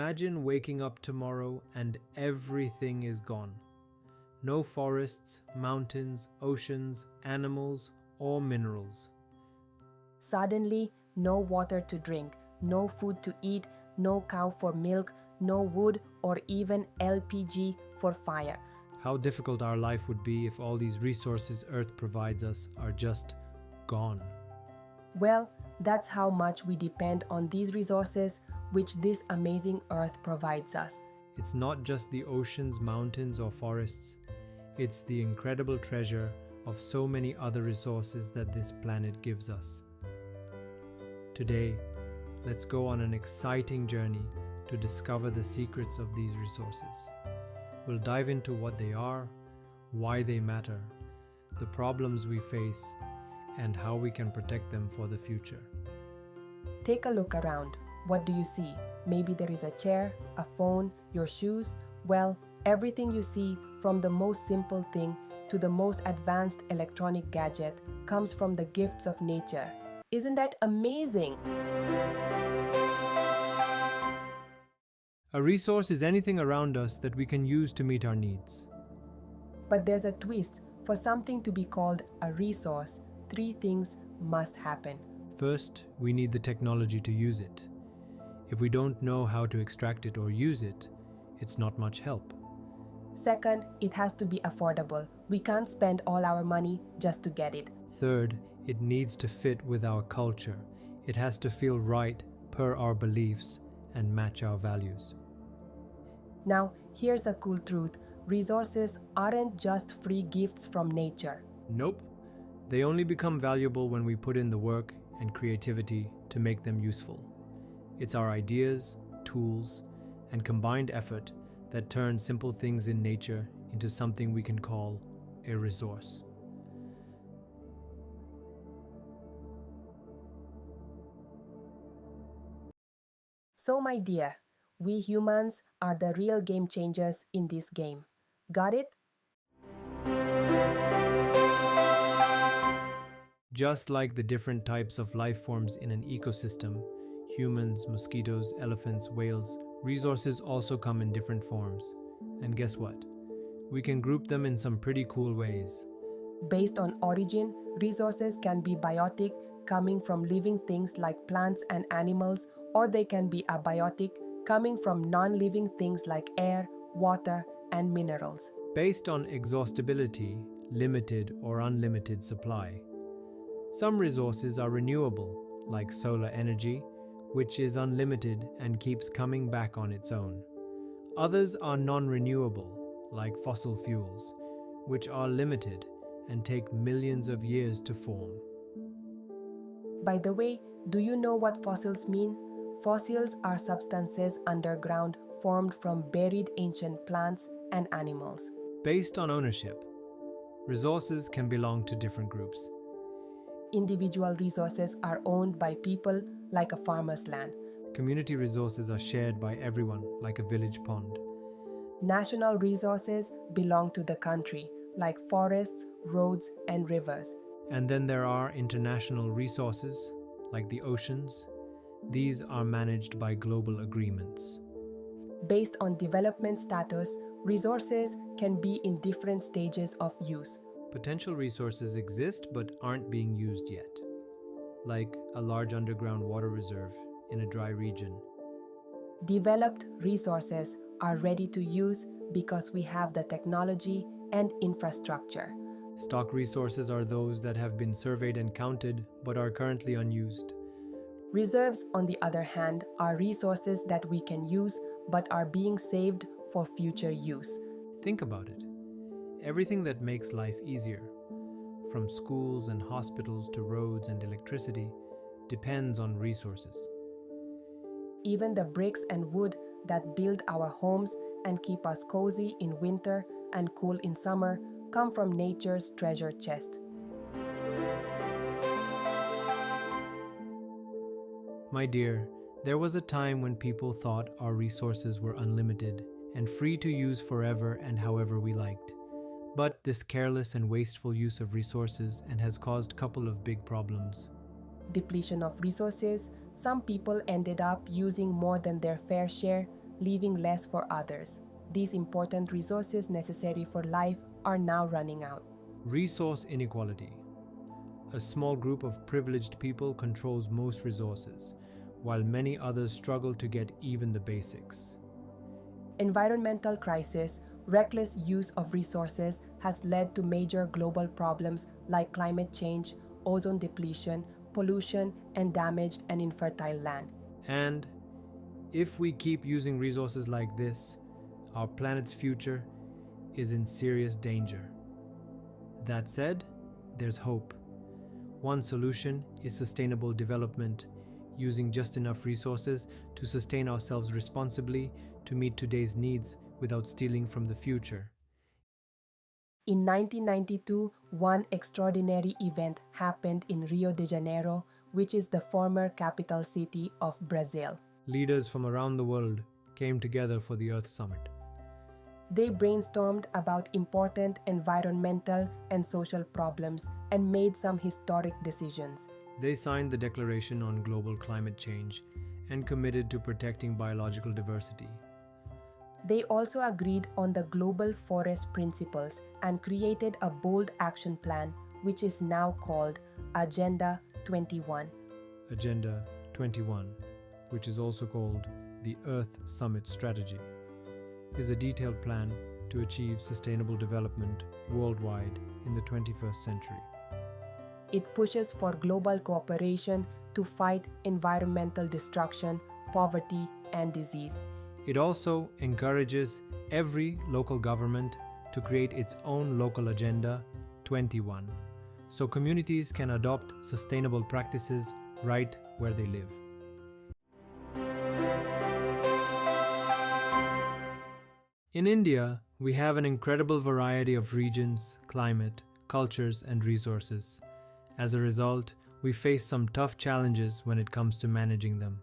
Imagine waking up tomorrow and everything is gone. No forests, mountains, oceans, animals, or minerals. Suddenly, no water to drink, no food to eat, no cow for milk, no wood or even LPG for fire. How difficult our life would be if all these resources Earth provides us are just gone. Well, that's how much we depend on these resources which this amazing Earth provides us. It's not just the oceans, mountains, or forests. It's the incredible treasure of so many other resources that this planet gives us. Today, let's go on an exciting journey to discover the secrets of these resources. We'll dive into what they are, why they matter, the problems we face, and how we can protect them for the future. Take a look around. What do you see? Maybe there is a chair, a phone, your shoes. Well, everything you see, from the most simple thing to the most advanced electronic gadget, comes from the gifts of nature. Isn't that amazing? A resource is anything around us that we can use to meet our needs. But there's a twist. For something to be called a resource, 3 things must happen. First, we need the technology to use it. If we don't know how to extract it or use it, it's not much help. Second, it has to be affordable. We can't spend all our money just to get it. Third, it needs to fit with our culture. It has to feel right per our beliefs and match our values. Now, here's a cool truth. Resources aren't just free gifts from nature. Nope. They only become valuable when we put in the work and creativity to make them useful. It's our ideas, tools, and combined effort that turn simple things in nature into something we can call a resource. So, my dear, we humans are the real game changers in this game. Got it? Just like the different types of life forms in an ecosystem, humans, mosquitoes, elephants, whales, resources also come in different forms. And guess what? We can group them in some pretty cool ways. Based on origin, resources can be biotic, coming from living things like plants and animals, or they can be abiotic, coming from non-living things like air, water, and minerals. Based on exhaustibility, limited or unlimited supply. Some resources are renewable, like solar energy, which is unlimited and keeps coming back on its own. Others are non-renewable, like fossil fuels, which are limited and take millions of years to form. By the way, do you know what fossils mean? Fossils are substances underground formed from buried ancient plants and animals. Based on ownership, resources can belong to different groups. Individual resources are owned by people, like a farmer's land. Community resources are shared by everyone, like a village pond. National resources belong to the country, like forests, roads, and rivers. And then there are international resources, like the oceans. These are managed by global agreements. Based on development status, resources can be in different stages of use. Potential resources exist but aren't being used yet, like a large underground water reserve in a dry region. Developed resources are ready to use because we have the technology and infrastructure. Stock resources are those that have been surveyed and counted but are currently unused. Reserves, on the other hand, are resources that we can use but are being saved for future use. Think about it. Everything that makes life easier, from schools and hospitals to roads and electricity, depends on resources. Even the bricks and wood that build our homes and keep us cozy in winter and cool in summer come from nature's treasure chest. My dear, there was a time when people thought our resources were unlimited and free to use forever and however we liked. But this careless and wasteful use of resources has caused a couple of big problems. Depletion of resources. Some people ended up using more than their fair share. leaving less for others. These important resources necessary for life are now running out. Resource inequality. A small group of privileged people controls most resources, while many others struggle to get even the basics. Environmental crisis, reckless use of resources has led to major global problems like climate change, ozone depletion, pollution, and damaged and infertile land. And if we keep using resources like this, our planet's future is in serious danger. That said, there's hope. One solution is sustainable development, using just enough resources to sustain ourselves responsibly to meet today's needs without stealing from the future. In 1992, one extraordinary event happened in Rio de Janeiro, which is the former capital city of Brazil. Leaders from around the world came together for the Earth Summit. They brainstormed about important environmental and social problems and made some historic decisions. They signed the Declaration on Global Climate Change and committed to protecting biological diversity. They also agreed on the Global Forest Principles and created a bold action plan, which is now called Agenda 21. Agenda 21, which is also called the Earth Summit Strategy, is a detailed plan to achieve sustainable development worldwide in the 21st century. It pushes for global cooperation to fight environmental destruction, poverty, and disease. It also encourages every local government to create its own local Agenda 21, so communities can adopt sustainable practices right where they live. In India, we have an incredible variety of regions, climate, cultures, and resources. As a result, we face some tough challenges when it comes to managing them.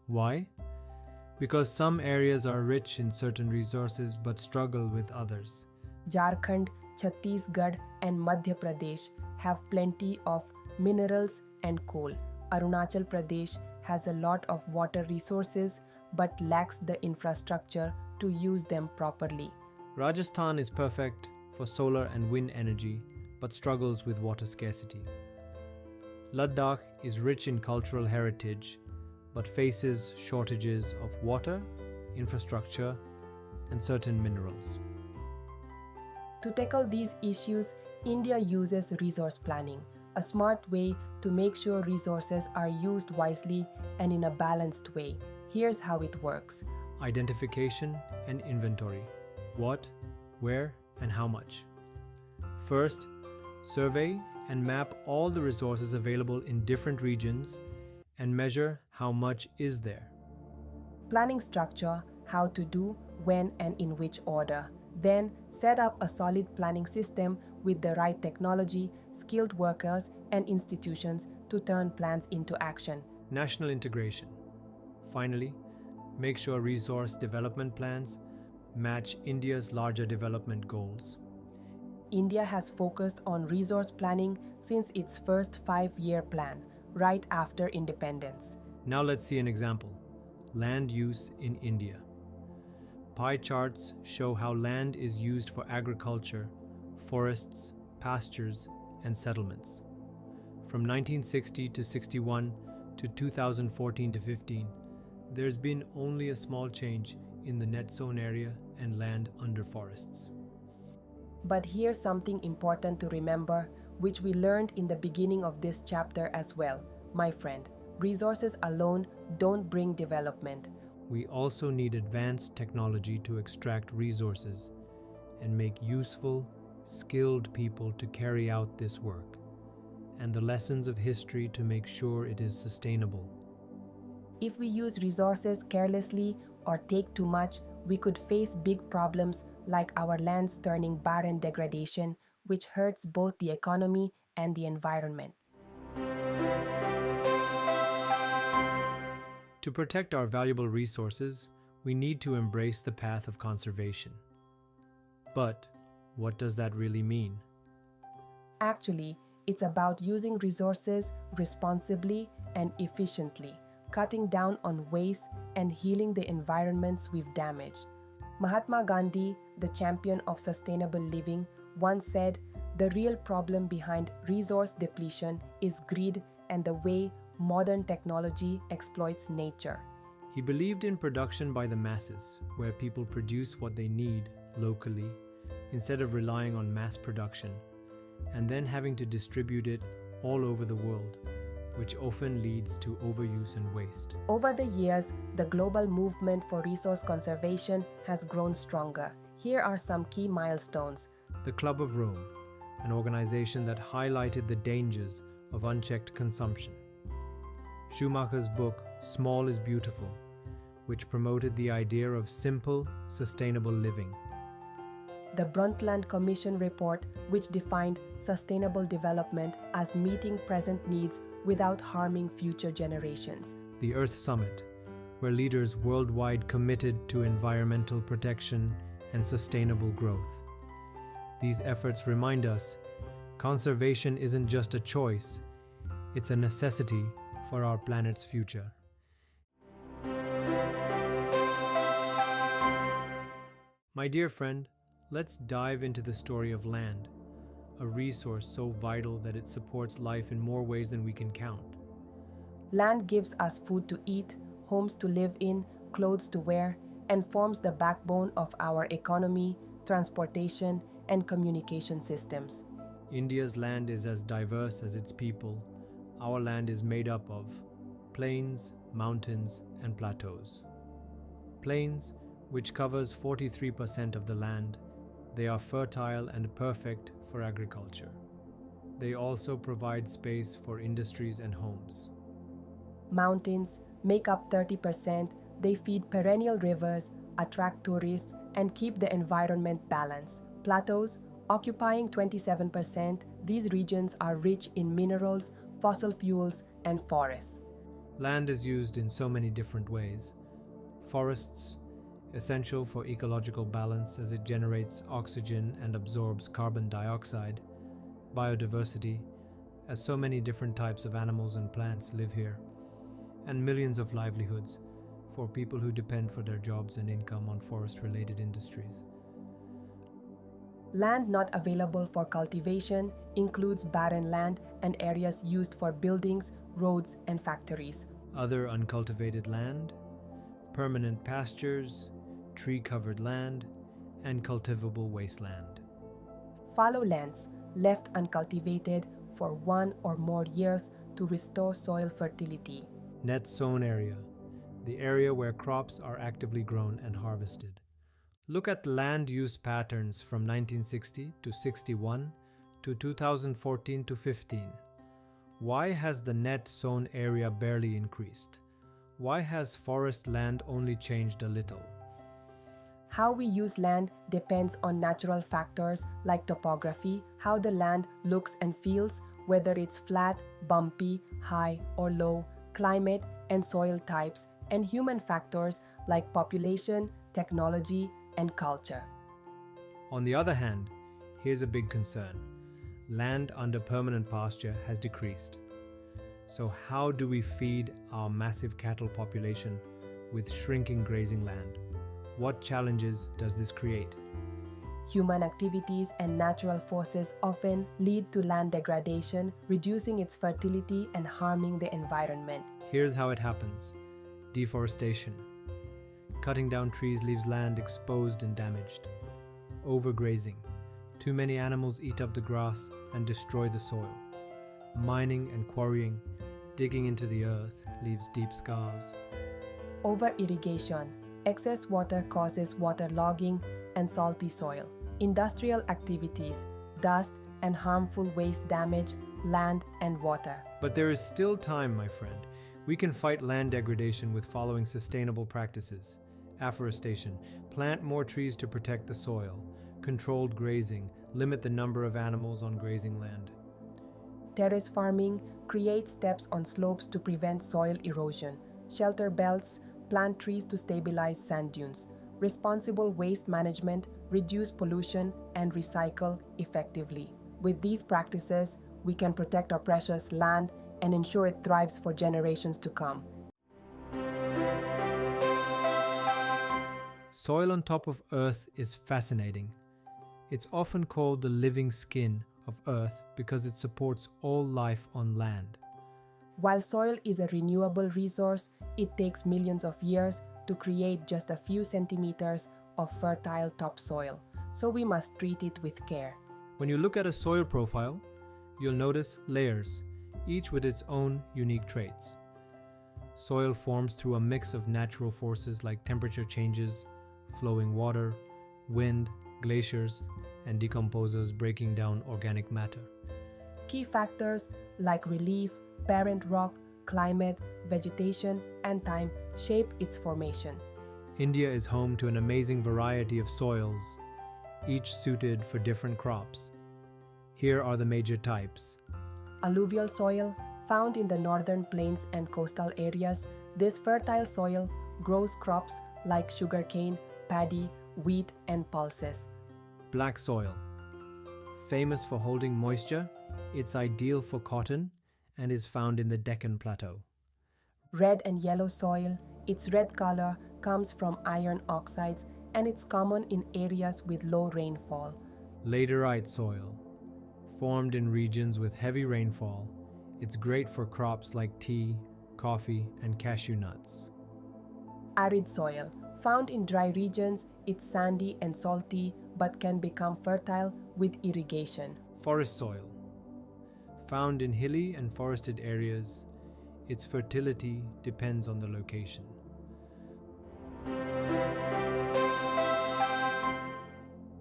Why? Because some areas are rich in certain resources but struggle with others. Jharkhand, Chhattisgarh, and Madhya Pradesh have plenty of minerals and coal. Arunachal Pradesh has a lot of water resources but lacks the infrastructure to use them properly. Rajasthan is perfect for solar and wind energy but struggles with water scarcity. Ladakh is rich in cultural heritage but faces shortages of water, infrastructure, and certain minerals. To tackle these issues, India uses resource planning, a smart way to make sure resources are used wisely and in a balanced way. Here's how it works. Identification and inventory. What, where, and how much. First, survey and map all the resources available in different regions and measure how much is there. Planning structure, how to do, when, and in which order. Then, set up a solid planning system with the right technology, skilled workers, and institutions to turn plans into action. National integration. Finally, make sure resource development plans match India's larger development goals. India has focused on resource planning since its first 5-year plan, right after independence. Now let's see an example. Land use in India. Pie charts show how land is used for agriculture, forests, pastures, and settlements. From 1960 to 61 to 2014 to 15, there's been only a small change in the net sown area and land under forests. But here's something important to remember, which we learned in the beginning of this chapter as well. My friend, resources alone don't bring development. We also need advanced technology to extract resources and make useful, skilled people to carry out this work, and the lessons of history to make sure it is sustainable. If we use resources carelessly or take too much, we could face big problems like our lands turning barren degradation, which hurts both the economy and the environment. To protect our valuable resources, we need to embrace the path of conservation. But what does that really mean? Actually, it's about using resources responsibly and efficiently. cutting down on waste, and healing the environments we've damaged. Mahatma Gandhi, the champion of sustainable living, once said, "The real problem behind resource depletion is greed and the way modern technology exploits nature." He believed in production by the masses, where people produce what they need locally instead of relying on mass production and then having to distribute it all over the world, which often leads to overuse and waste. Over the years, the global movement for resource conservation has grown stronger. Here are some key milestones. The Club of Rome, an organization that highlighted the dangers of unchecked consumption. Schumacher's book, Small is Beautiful, which promoted the idea of simple, sustainable living. The Brundtland Commission report, which defined sustainable development as meeting present needs without harming future generations. The Earth Summit, where leaders worldwide committed to environmental protection and sustainable growth. These efforts remind us conservation isn't just a choice, it's a necessity for our planet's future. My dear friend, let's dive into the story of land, a resource so vital that it supports life in more ways than we can count. Land gives us food to eat, homes to live in, clothes to wear, and forms the backbone of our economy, transportation, and communication systems. India's land is as diverse as its people. Our land is made up of plains, mountains, and plateaus. Plains, which covers 43% of the land, they are fertile and perfect for agriculture. They also provide space for industries and homes. Mountains make up 30%. They feed perennial rivers, attract tourists, and keep the environment balanced. Plateaus, occupying 27%, these regions are rich in minerals, fossil fuels, and forests. Land is used in so many different ways. Forests, essential for ecological balance as it generates oxygen and absorbs carbon dioxide. Biodiversity, as so many different types of animals and plants live here. And millions of livelihoods for people who depend for their jobs and income on forest-related industries. Land not available for cultivation includes barren land and areas used for buildings, roads, and factories. Other uncultivated land, permanent pastures, tree-covered land, and cultivable wasteland. Fallow lands, left uncultivated for 1 or more years to restore soil fertility. Net sown area, the area where crops are actively grown and harvested. Look at land use patterns from 1960 to 61 to 2014 to 15. Why has the net sown area barely increased? Why has forest land only changed a little? How we use land depends on natural factors like topography, how the land looks and feels, whether it's flat, bumpy, high, or low, climate and soil types, and human factors like population, technology, and culture. On the other hand, here's a big concern. Land under permanent pasture has decreased. So how do we feed our massive cattle population with shrinking grazing land? What challenges does this create? Human activities and natural forces often lead to land degradation, reducing its fertility and harming the environment. Here's how it happens. Deforestation. Cutting down trees leaves land exposed and damaged. Overgrazing. Too many animals eat up the grass and destroy the soil. Mining and quarrying, digging into the earth, leaves deep scars. Over-irrigation. Excess water causes waterlogging and salty soil. Industrial activities, dust, and harmful waste damage land and water. But there is still time, my friend. We can fight land degradation with following sustainable practices. Afforestation, plant more trees to protect the soil. Controlled grazing, limit the number of animals on grazing land. Terrace farming, create steps on slopes to prevent soil erosion. Shelter belts, plant trees to stabilize sand dunes. Responsible waste management, reduce pollution, and recycle effectively. With these practices, we can protect our precious land and ensure it thrives for generations to come. Soil on top of Earth is fascinating. It's often called the living skin of Earth because it supports all life on land. While soil is a renewable resource, it takes millions of years to create just a few centimeters of fertile topsoil, so we must treat it with care. When you look at a soil profile, you'll notice layers, each with its own unique traits. Soil forms through a mix of natural forces like temperature changes, flowing water, wind, glaciers, and decomposers breaking down organic matter. Key factors like relief, parent rock, climate, vegetation, and time shape its formation. India is home to an amazing variety of soils, each suited for different crops. Here are the major types. Alluvial soil, found in the northern plains and coastal areas, this fertile soil grows crops like sugarcane, paddy, wheat, and pulses. Black soil. Famous for holding moisture, it's ideal for cotton and is found in the Deccan Plateau. Red and yellow soil, its red color comes from iron oxides and it's common in areas with low rainfall. Laterite soil. Formed in regions with heavy rainfall, it's great for crops like tea, coffee, and cashew nuts. Arid soil. Found in dry regions, it's sandy and salty but can become fertile with irrigation. Forest soil. Found in hilly and forested areas, its fertility depends on the location.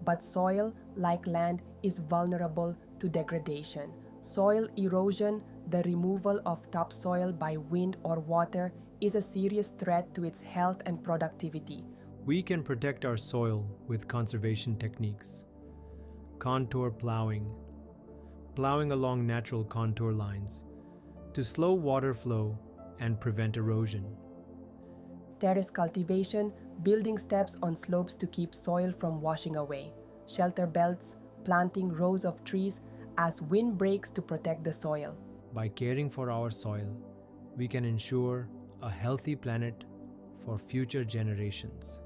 But soil, like land, is vulnerable to degradation. Soil erosion, the removal of topsoil by wind or water, is a serious threat to its health and productivity. We can protect our soil with conservation techniques. Contour plowing. Plowing along natural contour lines to slow water flow and prevent erosion. Terrace cultivation, building steps on slopes to keep soil from washing away. Shelter belts, planting rows of trees as wind breaks to protect the soil. By caring for our soil, we can ensure a healthy planet for future generations.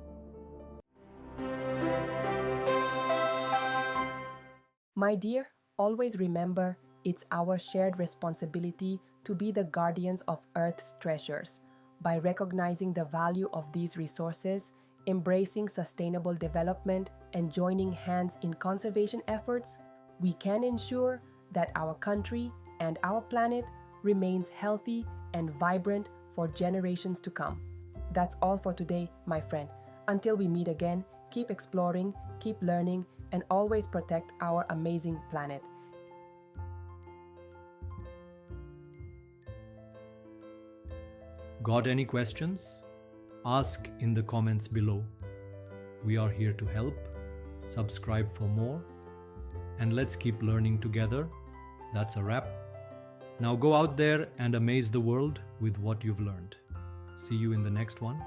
My dear, always remember it's our shared responsibility to be the guardians of Earth's treasures. By recognizing the value of these resources, embracing sustainable development, and joining hands in conservation efforts, we can ensure that our country and our planet remains healthy and vibrant for generations to come. That's all for today, my friend. Until we meet again, keep exploring, keep learning, and always protect our amazing planet. Got any questions? Ask in the comments below. We are here to help. Subscribe for more. And let's keep learning together. That's a wrap. Now go out there and amaze the world with what you've learned. See you in the next one.